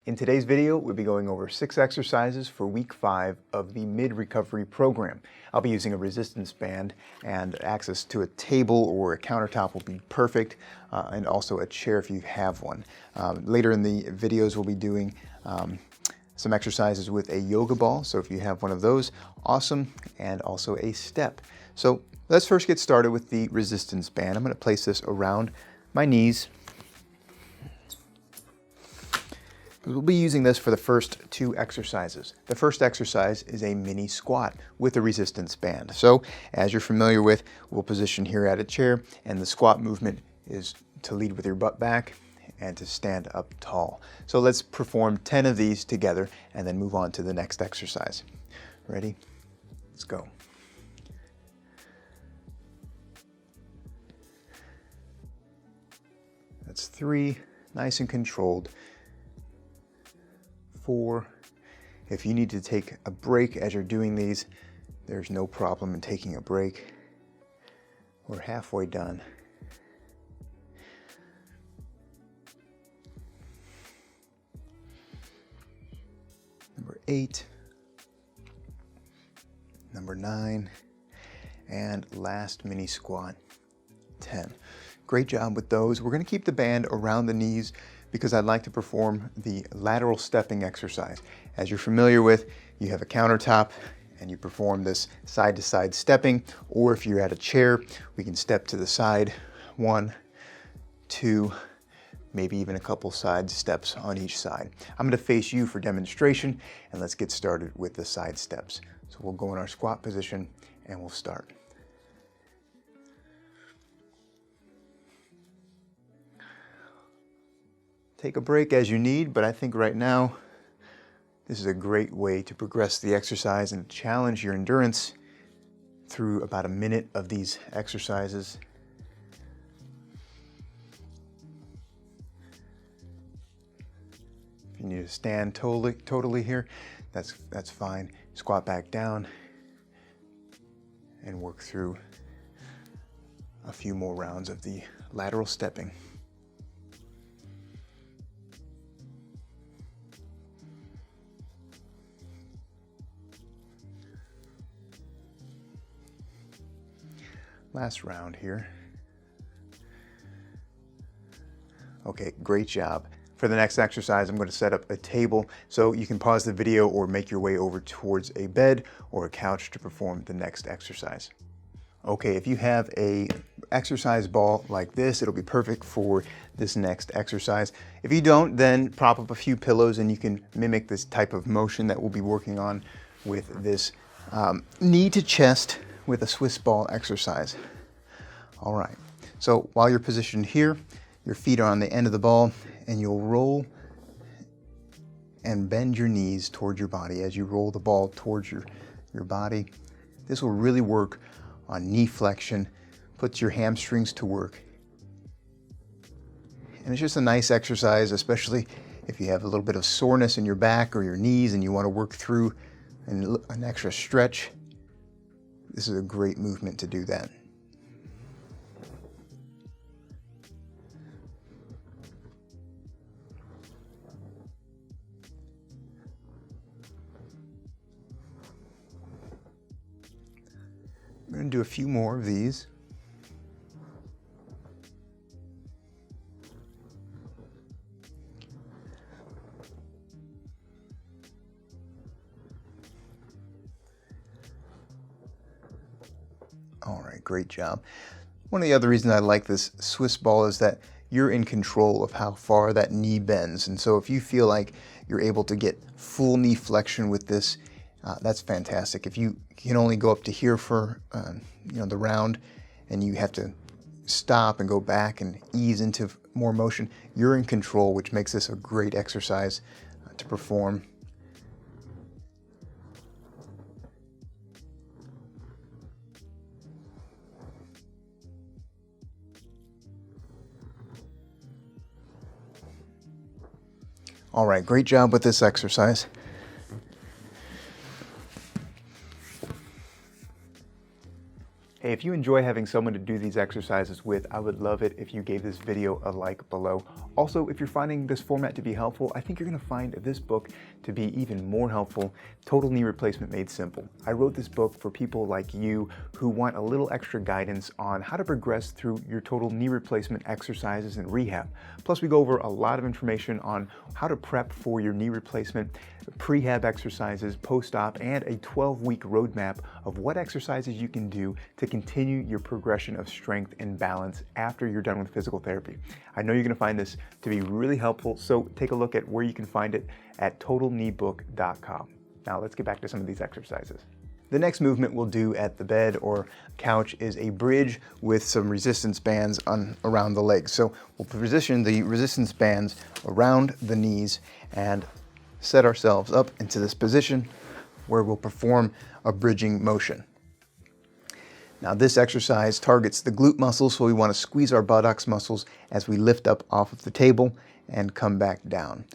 In today's video, we'll be going over 6 exercises for week 5 of the mid-recovery program. I'll be using a resistance band, and access to a table or a countertop will be perfect, and also a chair if you have one. Later in the videos, we'll be doing some exercises with a yoga ball, so if you have one of those, awesome, and also a step. So let's first get started with the resistance band. I'm going to place this around my knees. We'll be using this for the first 2 exercises. The first exercise is a mini squat with a resistance band. So, as you're familiar with, we'll position here at a chair, and the squat movement is to lead with your butt back and to stand up tall. So let's perform 10 of these together and then move on to the next exercise. Ready? Let's go. That's 3, nice and controlled. 4. If you need to take a break as you're doing these, there's no problem in taking a break. We're halfway done. Number 8, number 9, and last mini squat, 10. Great job with those. We're going to keep the band around the knees because I'd like to perform the lateral stepping exercise. As you're familiar with, you have a countertop and you perform this side-to-side stepping, or if you're at a chair, we can step to the side, 1, 2, maybe even a couple side steps on each side. I'm going to face you for demonstration, and let's get started with the side steps. So we'll go in our squat position and we'll start. Take a break as you need, but I think right now this is a great way to progress the exercise and challenge your endurance through about a minute of these exercises. If you need to stand totally here, that's fine. Squat back down and work through a few more rounds of the lateral stepping. Last round here. Okay, great job. For the next exercise, I'm going to set up a table so you can pause the video or make your way over towards a bed or a couch to perform the next exercise. Okay, if you have a exercise ball like this, it'll be perfect for this next exercise. If you don't, then prop up a few pillows and you can mimic this type of motion that we'll be working on with this knee to chest with a Swiss ball exercise. All right, so while you're positioned here, your feet are on the end of the ball and you'll roll and bend your knees towards your body as you roll the ball towards your body. This will really work on knee flexion, puts your hamstrings to work. And it's just a nice exercise, especially if you have a little bit of soreness in your back or your knees and you want to work through an extra stretch. This is a great movement to do that. I'm going to do a few more of these. All right, great job. One of the other reasons I like this Swiss ball is that you're in control of how far that knee bends. And so if you feel like you're able to get full knee flexion with this, that's fantastic. If you can only go up to here for the round and you have to stop and go back and ease into more motion, you're in control, which makes this a great exercise to perform. All right, great job with this exercise. Hey, if you enjoy having someone to do these exercises with, I would love it if you gave this video a like below. Also, if you're finding this format to be helpful, I think you're going to find this book to be even more helpful, Total Knee Replacement Made Simple. I wrote this book for people like you who want a little extra guidance on how to progress through your total knee replacement exercises and rehab. Plus, we go over a lot of information on how to prep for your knee replacement, prehab exercises, post-op, and a 12-week roadmap of what exercises you can do to continue your progression of strength and balance after you're done with physical therapy. I know you're going to find this to be really helpful, so take a look at where you can find it at totalkneebook.com. Now let's get back to some of these exercises. The next movement we'll do at the bed or couch is a bridge with some resistance bands around the legs. So we'll position the resistance bands around the knees and set ourselves up into this position where we'll perform a bridging motion. Now this exercise targets the glute muscles, so we want to squeeze our buttocks muscles as we lift up off of the table and come back down.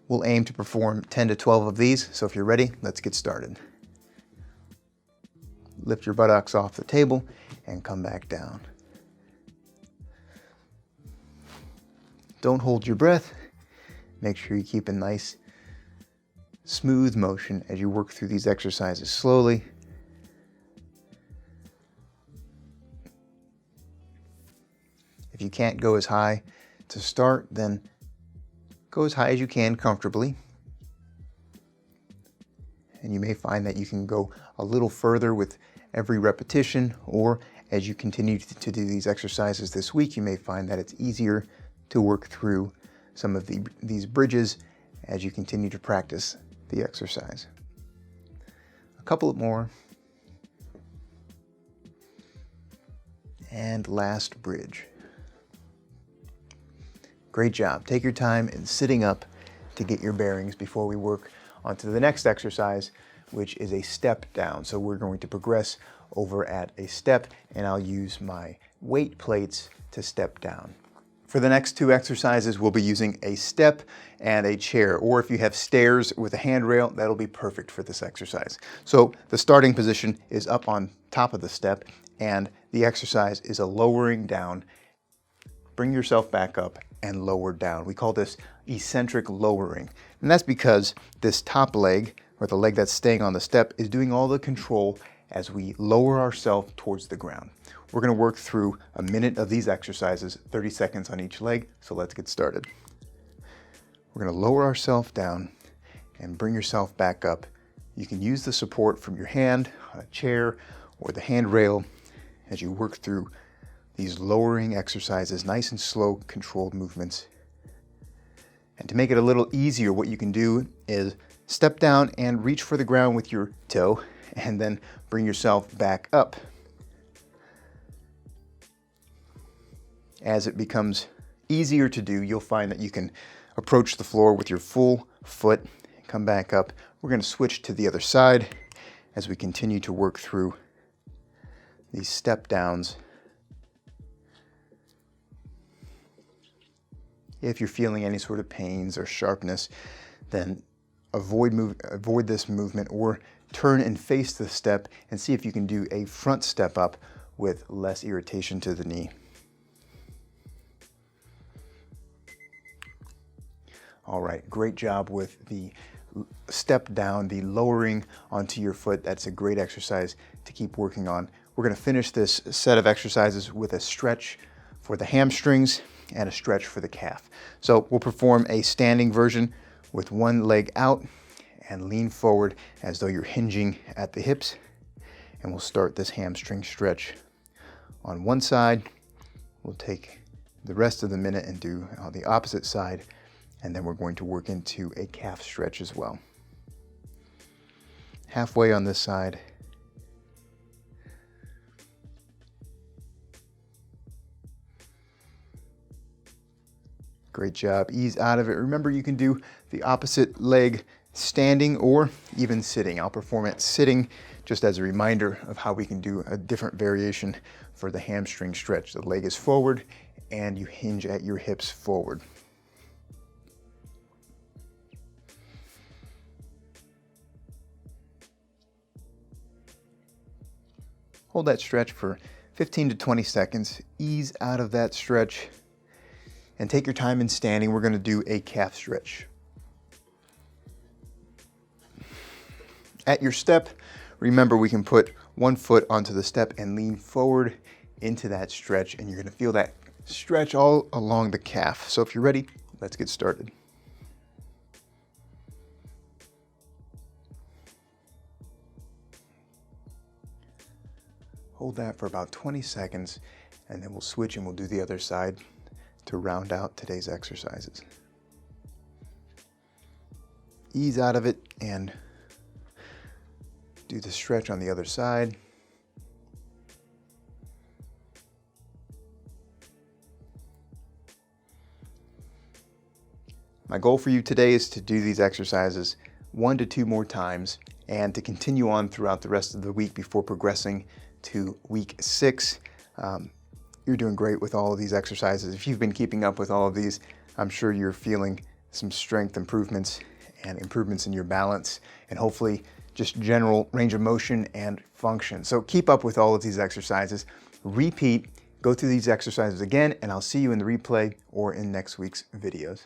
We'll aim to perform 10 to 12 of these, so if you're ready, let's get started. Lift your buttocks off the table and come back down. Don't hold your breath. Make sure you keep a nice, smooth motion as you work through these exercises slowly. If you can't go as high to start, then go as high as you can comfortably. And you may find that you can go a little further with every repetition, or as you continue to do these exercises this week, you may find that it's easier to work through some of these bridges as you continue to practice the exercise. A couple more. And last bridge. Great job. Take your time in sitting up to get your bearings before we work onto the next exercise, which is a step down. So we're going to progress over at a step, and I'll use my weight plates to step down. For the next two exercises, we'll be using a step and a chair, or if you have stairs with a handrail, that'll be perfect for this exercise. So the starting position is up on top of the step, and the exercise is a lowering down. Bring yourself back up and lower down. We call this eccentric lowering. And that's because this top leg, or the leg that's staying on the step, is doing all the control as we lower ourselves towards the ground. We're going to work through a minute of these exercises, 30 seconds on each leg, so let's get started. We're going to lower ourselves down and bring yourself back up. You can use the support from your hand on a chair or the handrail as you work through these lowering exercises, nice and slow, controlled movements. And to make it a little easier, what you can do is step down and reach for the ground with your toe, and then bring yourself back up. As it becomes easier to do, you'll find that you can approach the floor with your full foot, come back up. We're going to switch to the other side as we continue to work through these step downs. If you're feeling any sort of pains or sharpness, then avoid this movement, or turn and face the step and see if you can do a front step up with less irritation to the knee. All right, great job with the step down, the lowering onto your foot. That's a great exercise to keep working on. We're going to finish this set of exercises with a stretch for the hamstrings and a stretch for the calf. So we'll perform a standing version with one leg out and lean forward as though you're hinging at the hips. And we'll start this hamstring stretch on one side. We'll take the rest of the minute and do on the opposite side. And then we're going to work into a calf stretch as well. Halfway on this side. Great job. Ease out of it. Remember, you can do the opposite leg standing or even sitting. I'll perform it sitting just as a reminder of how we can do a different variation for the hamstring stretch. The leg is forward and you hinge at your hips forward. Hold that stretch for 15 to 20 seconds. Ease out of that stretch and take your time in standing. We're going to do a calf stretch. At your step, remember we can put one foot onto the step and lean forward into that stretch, and you're going to feel that stretch all along the calf. So if you're ready, let's get started. Hold that for about 20 seconds, and then we'll switch and we'll do the other side to round out today's exercises. Ease out of it and do the stretch on the other side. My goal for you today is to do these exercises 1 to 2 more times and to continue on throughout the rest of the week before progressing to week 6. You're doing great with all of these exercises. If you've been keeping up with all of these, I'm sure you're feeling some strength improvements and improvements in your balance, and hopefully just general range of motion and function. So keep up with all of these exercises. Repeat, go through these exercises again, and I'll see you in the replay or in next week's videos.